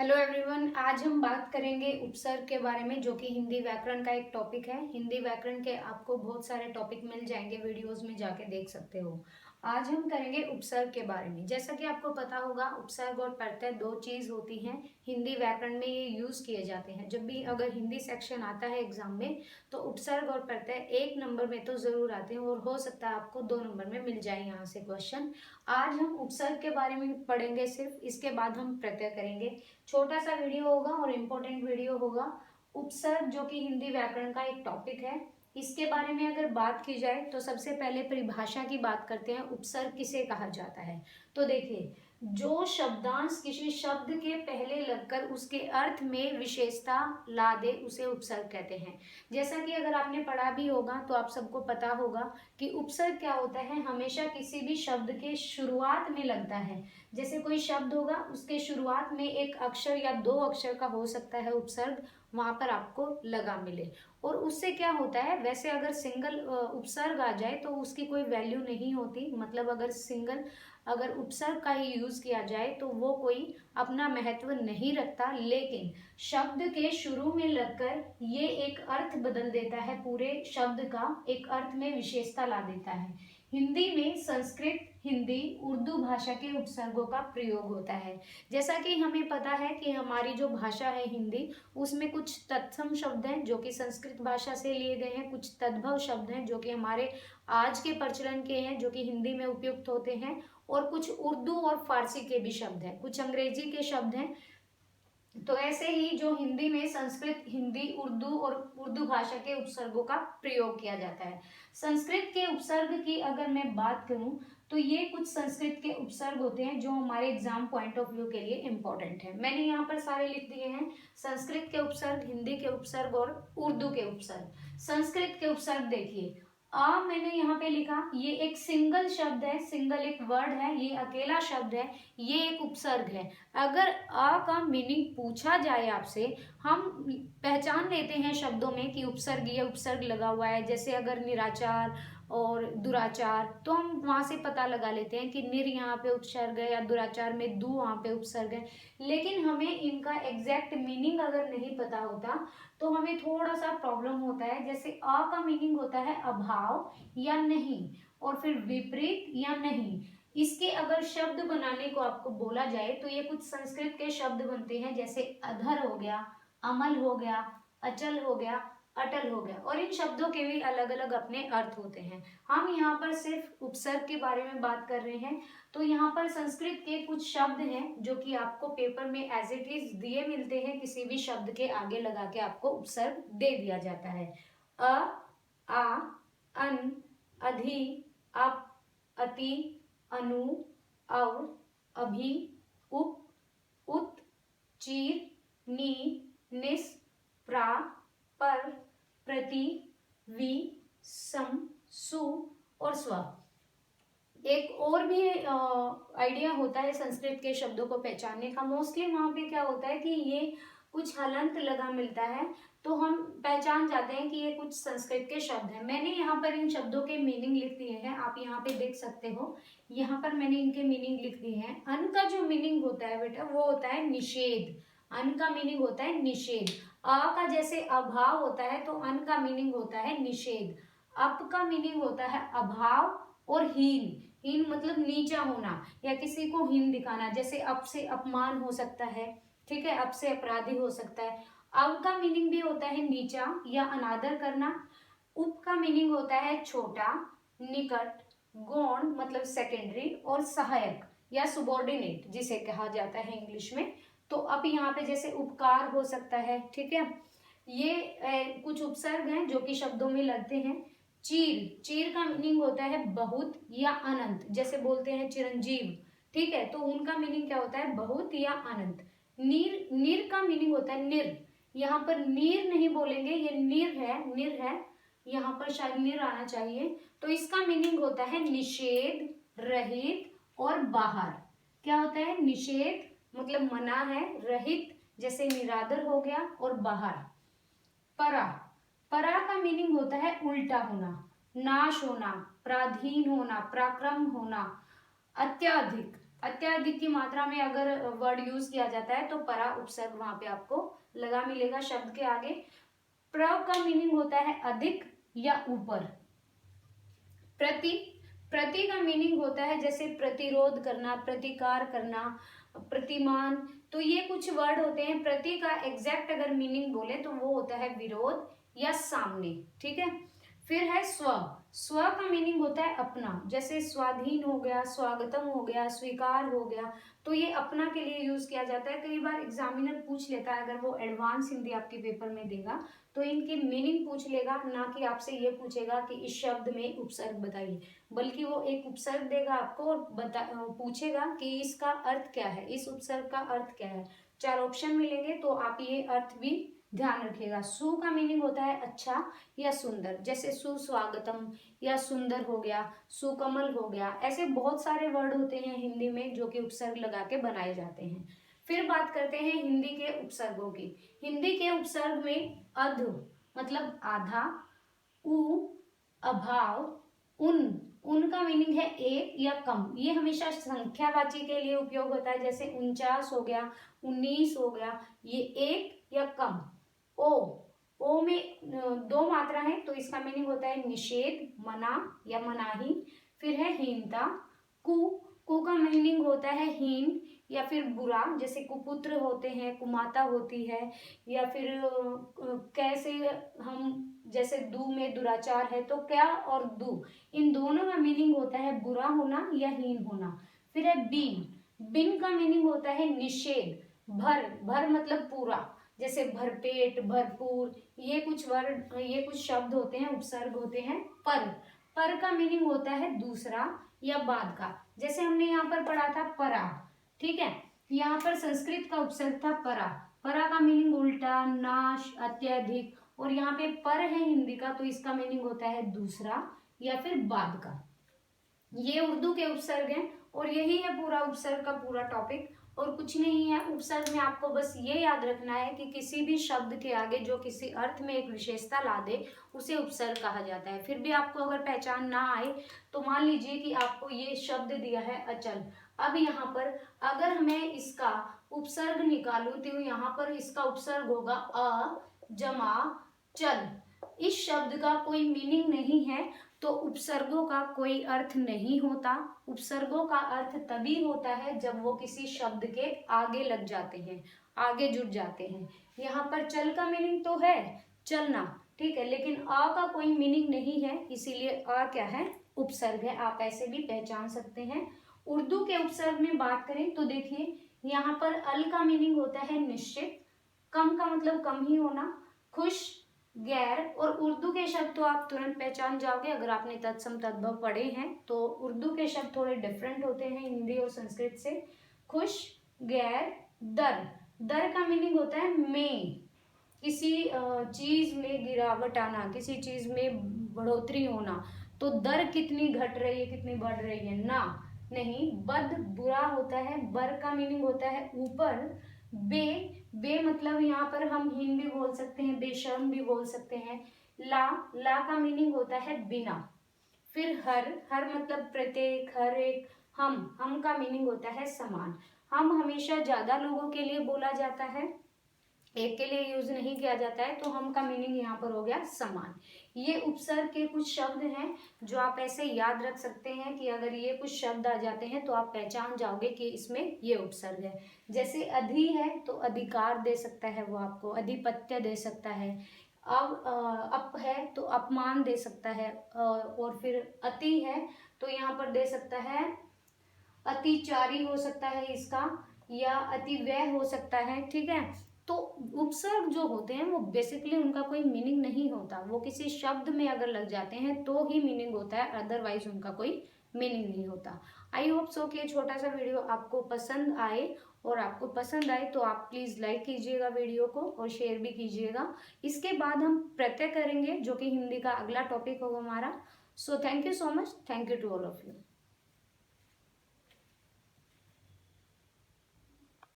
Hello everyone, आज हम बात करेंगे उपसर्ग के बारे में, जो कि हिंदी व्याकरण का एक टॉपिक है। हिंदी व्याकरण के आपको बहुत सारे टॉपिक मिल जाएंगे, वीडियोस में जाके देख सकते हो। आज हम करेंगे उपसर्ग के बारे में। जैसा कि आपको पता होगा, उपसर्ग और प्रत्यय दो चीज होती हैं। हिंदी व्याकरण में ये यूज किए जाते हैं। जब भी अगर हिंदी सेक्शन आता है एग्जाम में, तो उपसर्ग और प्रत्यय एक नंबर में तो जरूर आते हैं, और हो सकता है आपको 2 नंबर में मिल जाए यहाँ से क्वेश्चन। आज हम उपसर्ग के बारे में पढ़ेंगे सिर्फ, इसके बाद हम प्रत्यय करेंगे। छोटा सा वीडियो होगा और इम्पोर्टेंट वीडियो होगा। उपसर्ग जो कि हिंदी व्याकरण का एक टॉपिक है, इसके बारे में अगर बात की जाए तो सबसे पहले परिभाषा की बात करते हैं। उपसर्ग किसे कहा जाता है? तो देखिए, जो शब्दांश किसी शब्द के पहले लगकर उसके अर्थ में विशेषता ला दे, उसे उपसर्ग कहते हैं। जैसा कि अगर आपने पढ़ा भी होगा तो आप सबको पता होगा कि उपसर्ग क्या होता है। हमेशा किसी भी शब्द के शुरुआत में लगता है। जैसे कोई शब्द होगा, उसके शुरुआत में एक अक्षर या 2 अक्षर का हो सकता है उपसर्ग, वहां पर आपको लगा मिले। और उससे क्या होता है, वैसे अगर सिंगल उपसर्ग आ जाए तो उसकी कोई वैल्यू नहीं होती। मतलब अगर उपसर्ग का ही यूज किया जाए तो वो कोई अपना महत्व नहीं रखता, लेकिन शब्द के शुरू में लगकर ये एक अर्थ बदल देता है। पूरे शब्द का एक अर्थ में विशेषता ला देता है। हिंदी में संस्कृत, हिंदी, उर्दू भाषा के उपसर्गों का प्रयोग होता है। जैसा कि हमें पता है कि हमारी जो भाषा है हिंदी, उसमें कुछ तत्सम शब्द हैं जो कि संस्कृत भाषा से लिए गए हैं, कुछ तद्भव शब्द हैं जो कि हमारे आज के प्रचलन के हैं, जो कि हिंदी में उपयुक्त होते हैं, और कुछ उर्दू और फारसी के भी शब्द हैं, कुछ अंग्रेजी के शब्द हैं। तो ऐसे ही जो हिंदी में संस्कृत, हिंदी, उर्दू और उर्दू भाषा के उपसर्गों का प्रयोग किया जाता है। संस्कृत के उपसर्ग की अगर मैं बात करूं तो ये कुछ संस्कृत के उपसर्ग होते हैं जो हमारे एग्जाम पॉइंट ऑफ व्यू के लिए इंपॉर्टेंट है। मैंने यहाँ पर सारे लिख दिए हैं: संस्कृत के उपसर्ग, हिंदी के उपसर्ग और उर्दू के उपसर्ग। संस्कृत के उपसर्ग देखिए, मैंने यहाँ पे लिखा, ये एक सिंगल शब्द है, सिंगल एक वर्ड है, ये अकेला शब्द है, ये एक उपसर्ग है। अगर आ का मीनिंग पूछा जाए आपसे, हम पहचान लेते हैं शब्दों में कि उपसर्ग, ये उपसर्ग लगा हुआ है। जैसे अगर निराचार और दुराचार, तो हम वहां से पता लगा लेते हैं कि निर यहाँ पे उपसर्ग है, या दुराचार में दु वहां पे उपसर्ग है। लेकिन हमें इनका एग्जैक्ट मीनिंग अगर नहीं पता होता तो हमें थोड़ा सा प्रॉब्लम होता है। जैसे अ का मीनिंग होता है अभाव या नहीं, और फिर विपरीत या नहीं। इसके अगर शब्द बनाने को आपको बोला जाए तो ये कुछ संस्कृत के शब्द बनते हैं, जैसे अधर हो गया, अमल हो गया, अचल हो गया, अटल हो गया, और इन शब्दों के भी अलग अलग अपने अर्थ होते हैं। हम यहाँ पर सिर्फ उपसर्ग के बारे में बात कर रहे हैं। तो यहाँ पर संस्कृत के कुछ शब्द हैं जो कि आपको पेपर में एज इट इज दिए मिलते हैं। किसी भी शब्द के आगे लगा के आपको उपसर्ग दे दिया जाता है। अ, आ, अन, अधि, अप, अति, अनु, अव, अभि, उप, उत, चीर, नी, निस, प्रा, पर, प्रति, वि, सम, सु और स्व। एक और भी आइडिया होता है संस्कृत के शब्दों को पहचानने का। मोस्टली वहां पे क्या होता है कि ये कुछ हलंत लगा मिलता है, तो हम पहचान जाते हैं कि ये कुछ संस्कृत के शब्द हैं। मैंने यहाँ पर इन शब्दों के मीनिंग लिख दिए हैं, आप यहाँ पे देख सकते हो। यहाँ पर मैंने इनके मीनिंग लिख दिए हैं। अन का जो मीनिंग होता है बेटा, वो होता है निषेध। अन का मीनिंग होता है निषेध। अ का जैसे अभाव होता है, तो अन का मीनिंग होता है निषेध। अप का मीनिंग होता है अभाव और हीन। हीन मतलब नीचा होना या किसी को हीन दिखाना। जैसे अप से अपमान हो सकता है, ठीक है, अप से अपराधी हो सकता है। अव का मीनिंग भी होता है नीचा या अनादर करना। उप का मीनिंग होता है छोटा, निकट, गौण मतलब सेकेंडरी, और सहायक या सुबॉर्डिनेट जिसे कहा जाता है इंग्लिश में। तो अब यहाँ पे जैसे उपकार हो सकता है, ठीक है। ये कुछ उपसर्ग हैं जो कि शब्दों में लगते हैं। चीर, चीर का मीनिंग होता है बहुत या अनंत। जैसे बोलते हैं चिरंजीव, ठीक है, तो उनका मीनिंग क्या होता है? बहुत या अनंत। नीर, नीर का मीनिंग होता है निर। यहाँ पर नीर नहीं बोलेंगे, ये निर है, निर है, यहाँ पर शायद निर आना चाहिए। तो इसका मीनिंग होता है निषेध, रहित और बाहर। क्या होता है? निषेध मतलब मना है, रहित जैसे निरादर हो गया, और बाहर। परा, परा का मीनिंग होता है उल्टा होना, नाश होना, पराधीन होना, पराक्रम होना, अत्याधिक, अत्यधिक की मात्रा में अगर वर्ड यूज किया जाता है तो परा उपसर्ग वहां पे आपको लगा मिलेगा शब्द के आगे। प्र का मीनिंग होता है अधिक या ऊपर। प्रति, प्रति का मीनिंग होता है जैसे प्रतिरोध करना, प्रतिकार करना, प्रतिमान। तो ये कुछ वर्ड होते हैं। प्रति का एग्जैक्ट अगर मीनिंग बोले तो वो होता है विरोध या सामने, ठीक है। फिर है स्व। स्व का मीनिंग होता है अपना, जैसे स्वाधीन हो गया, स्वागतम हो गया, स्वीकार हो गया। तो ये अपना के लिए यूज किया जाता है। कई बार एग्जामिनर पूछ लेता है, अगर वो एडवांस हिंदी आपके पेपर में देगा तो इनकी मीनिंग पूछ लेगा, ना कि आपसे ये पूछेगा कि इस शब्द में उपसर्ग बताइए, बल्कि वो एक उपसर्ग देगा आपको और पूछेगा कि इसका अर्थ क्या है, इस उपसर्ग का अर्थ क्या है। 4 ऑप्शन मिलेंगे तो आप ये अर्थ भी ध्यान रखिएगा। सु का मीनिंग होता है अच्छा या सुंदर, जैसे सुस्वागतम या सुंदर हो गया, सुकमल हो गया। ऐसे बहुत सारे वर्ड होते हैं हिंदी में जो कि उपसर्ग लगा के बनाए जाते हैं। फिर बात करते हैं हिंदी के उपसर्गों की। हिंदी के उपसर्ग में अध मतलब आधा, उ अभाव, उनका मीनिंग है एक या कम। ये हमेशा संख्यावाची के लिए उपयोग होता है, जैसे 49 हो गया, 19 हो गया, ये एक या कम। ओ में 2 मात्रा है तो इसका मीनिंग होता है निषेध, मना या मनाही। फिर है हीनता। कु का मीनिंग होता है हीन या फिर बुरा, जैसे कुपुत्र होते हैं, कुमाता होती है, या फिर कैसे हम, जैसे दु में दुराचार है तो क्या और दु, इन दोनों का मीनिंग होता है बुरा होना या हीन होना। फिर है बीन। बिन का मीनिंग होता है निषेध। भर मतलब पूरा, जैसे भरपेट, भरपूर। ये कुछ वर्ड, ये कुछ शब्द होते हैं, उपसर्ग होते हैं। पर का मीनिंग होता है दूसरा या बाद का, जैसे हमने यहाँ पर पढ़ा था परा, ठीक है। यहाँ पर संस्कृत का उपसर्ग था परा। परा का मीनिंग उल्टा, नाश, अत्यधिक। और यहाँ पे पर है हिंदी का तो इसका मीनिंग होता है दूसरा या फिर बाद का। ये उर्दू के उपसर्ग हैं और यही है पूरा उपसर्ग का पूरा टॉपिक, और कुछ नहीं है। उपसर्ग में आपको बस ये याद रखना है कि किसी भी शब्द के आगे जो किसी अर्थ में एक विशेषता ला दे उसे उपसर्ग कहा जाता है। फिर भी आपको अगर पहचान ना आए तो मान लीजिए कि आपको ये शब्द दिया है अचल। अब यहाँ पर अगर मैं इसका उपसर्ग निकालूं तो यहाँ पर इसका उपसर्ग होगा अ जमा चल। इस शब्द का कोई मीनिंग नहीं है तो उपसर्गों का कोई अर्थ नहीं होता। उपसर्गों का अर्थ तभी होता है जब वो किसी शब्द के आगे लग जाते हैं, आगे जुड़ जाते हैं। यहाँ पर चल का मीनिंग तो है चलना, ठीक है, लेकिन अ का कोई मीनिंग नहीं है, इसीलिए अ क्या है, उपसर्ग है। आप ऐसे भी पहचान सकते हैं। उर्दू के उपसर्ग में बात करें तो देखिए यहाँ पर अल का मीनिंग होता है निश्चित, कम का मतलब कम ही होना, खुश, गैर। और उर्दू के शब्द तो आप तुरंत पहचान जाओगे अगर आपने तत्सम तद्भव पढ़े हैं। तो उर्दू के शब्द थोड़े डिफरेंट होते हैं हिंदी और संस्कृत से। खुश, गैर, दर। दर का मीनिंग होता है में, किसी चीज में गिरावट आना, किसी चीज में बढ़ोतरी होना। तो दर कितनी घट रही है, कितनी बढ़ रही है, ना, नहीं। बद बुरा होता है। बर का मीनिंग होता है ऊपर। बे मतलब यहाँ पर हम हीन भी बोल सकते हैं, बेशर्म भी बोल सकते हैं। ला का मीनिंग होता है बिना। फिर हर मतलब प्रत्येक, हर एक। हम का मीनिंग होता है समान। हम हमेशा ज्यादा लोगों के लिए बोला जाता है, एक के लिए यूज नहीं किया जाता है। तो हम का मीनिंग यहाँ पर हो गया समान। ये उपसर्ग के कुछ शब्द हैं जो आप ऐसे याद रख सकते हैं कि अगर ये कुछ शब्द आ जाते हैं तो आप पहचान जाओगे कि इसमें ये उपसर्ग है। जैसे अधि है तो अधिकार दे सकता है वो आपको, अधिपत्य दे सकता है। अप है तो अपमान दे सकता है। और फिर अति है तो यहाँ पर दे सकता है अतिचारी हो सकता है इसका, या अति व्यय हो सकता है, ठीक है। तो उपसर्ग जो होते हैं वो बेसिकली उनका कोई मीनिंग नहीं होता, वो किसी शब्द में अगर लग जाते हैं तो ही मीनिंग होता है, अदरवाइज उनका कोई मीनिंग नहीं होता। आई होप सो कि ये छोटा सा वीडियो आपको पसंद आए, और आपको पसंद आए तो आप प्लीज़ लाइक कीजिएगा वीडियो को और शेयर भी कीजिएगा। इसके बाद हम प्रत्यय करेंगे जो कि हिंदी का अगला टॉपिक होगा हमारा। So thank you so much, thank you to all of you.